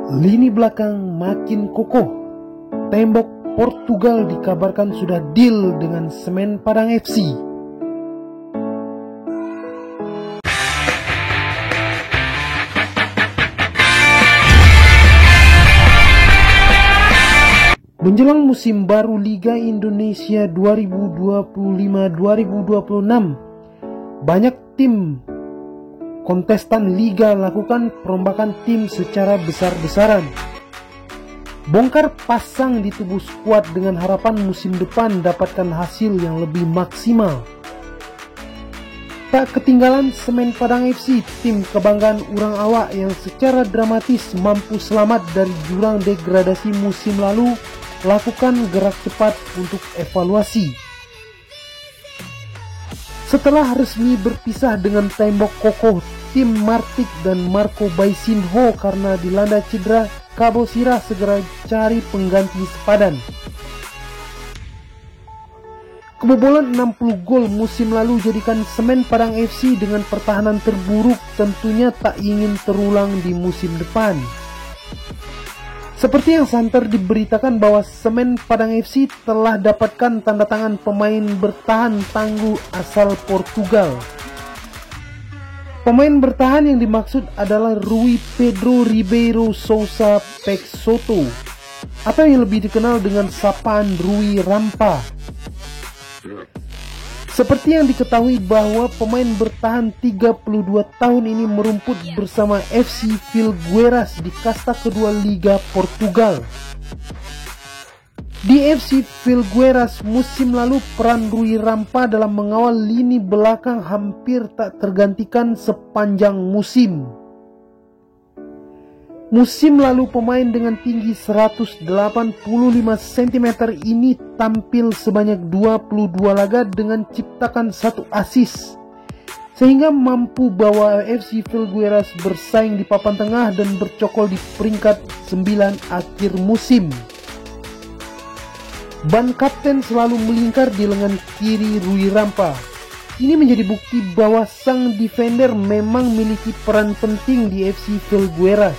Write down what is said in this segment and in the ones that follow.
Lini belakang makin kokoh. Tembok Portugal dikabarkan sudah deal dengan Semen Padang FC. Menjelang musim baru Liga Indonesia 2025-2026, banyak tim kontestan Liga lakukan perombakan tim secara besar-besaran. Bongkar pasang di tubuh skuad dengan harapan musim depan dapatkan hasil yang lebih maksimal. Tak ketinggalan Semen Padang FC, tim kebanggaan Urang Awak yang secara dramatis mampu selamat dari jurang degradasi musim lalu, lakukan gerak cepat untuk evaluasi. Setelah resmi berpisah dengan tembok kokoh tim Martik dan Marco Baisinho karena dilanda cedera, Cabosirah segera cari pengganti sepadan. Kebobolan 60 gol musim lalu jadikan Semen Padang FC dengan pertahanan terburuk tentunya tak ingin terulang di musim depan. Seperti yang santer diberitakan bahwa Semen Padang FC telah dapatkan tanda tangan pemain bertahan tangguh asal Portugal. Pemain bertahan yang dimaksud adalah Rui Pedro Ribeiro Sousa Peixoto, atau yang lebih dikenal dengan sapaan Rui Rampa. Seperti yang diketahui bahwa pemain bertahan 32 tahun ini merumput bersama FC Filgueiras di kasta kedua Liga Portugal. Di FC Filgueiras musim lalu peran Rui Rampa dalam mengawal lini belakang hampir tak tergantikan sepanjang musim. Musim lalu pemain dengan tinggi 185 cm ini tampil sebanyak 22 laga dengan ciptakan 1 assist, sehingga mampu bawa FC Filgueiras bersaing di papan tengah dan bercokol di peringkat 9 akhir musim. Ban kapten selalu melingkar di lengan kiri Rui Rampa. Ini menjadi bukti bahwa sang defender memang memiliki peran penting di FC Filgueiras.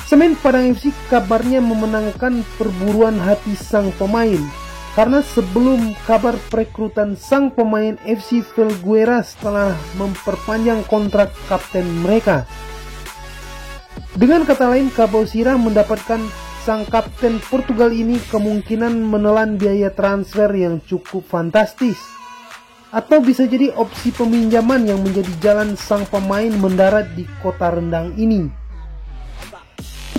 Semen Padang FC kabarnya memenangkan perburuan hati sang pemain, karena sebelum kabar perekrutan sang pemain, FC Filgueiras telah memperpanjang kontrak kapten mereka. Dengan kata lain, Cabosirah mendapatkan sang kapten Portugal ini kemungkinan menelan biaya transfer yang cukup fantastis, atau bisa jadi opsi peminjaman yang menjadi jalan sang pemain mendarat di kota rendang ini.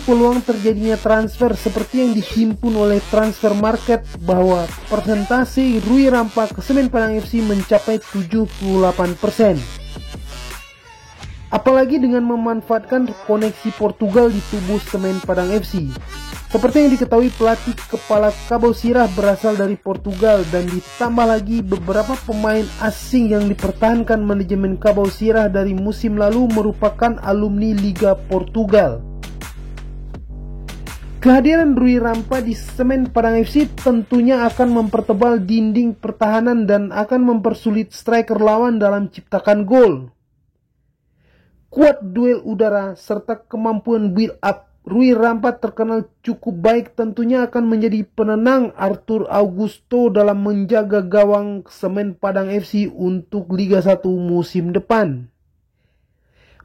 Peluang terjadinya transfer seperti yang dihimpun oleh Transfer Market bahwa persentase Rui Rampa ke Semen Padang FC mencapai 78%. Apalagi dengan memanfaatkan koneksi Portugal di tubuh Semen Padang FC. Seperti yang diketahui, pelatih kepala Cabosirah berasal dari Portugal dan ditambah lagi beberapa pemain asing yang dipertahankan manajemen Cabosirah dari musim lalu merupakan alumni Liga Portugal. Kehadiran Rui Rampa di Semen Padang FC tentunya akan mempertebal dinding pertahanan dan akan mempersulit striker lawan dalam ciptakan gol. Kuat duel udara serta kemampuan build up, Rui Rampa terkenal cukup baik, tentunya akan menjadi penenang Arthur Augusto dalam menjaga gawang Semen Padang FC untuk Liga 1 musim depan.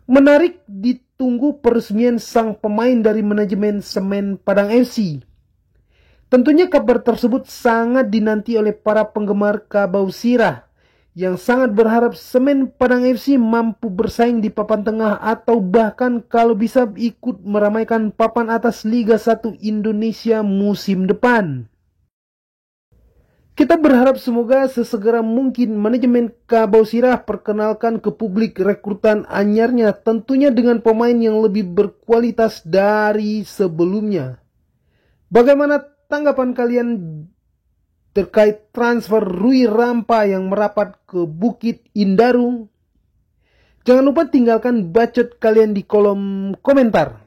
Menarik ditunggu peresmian sang pemain dari manajemen Semen Padang FC. Tentunya kabar tersebut sangat dinanti oleh para penggemar Cabosirah yang sangat berharap Semen Padang FC mampu bersaing di papan tengah atau bahkan kalau bisa ikut meramaikan papan atas Liga 1 Indonesia musim depan. Kita berharap semoga sesegera mungkin manajemen Cabosirah perkenalkan ke publik rekrutan anyarnya, tentunya dengan pemain yang lebih berkualitas dari sebelumnya. Bagaimana tanggapan kalian terkait transfer Rui Rampa yang merapat ke Bukit Indarung? Jangan lupa tinggalkan bacot kalian di kolom komentar.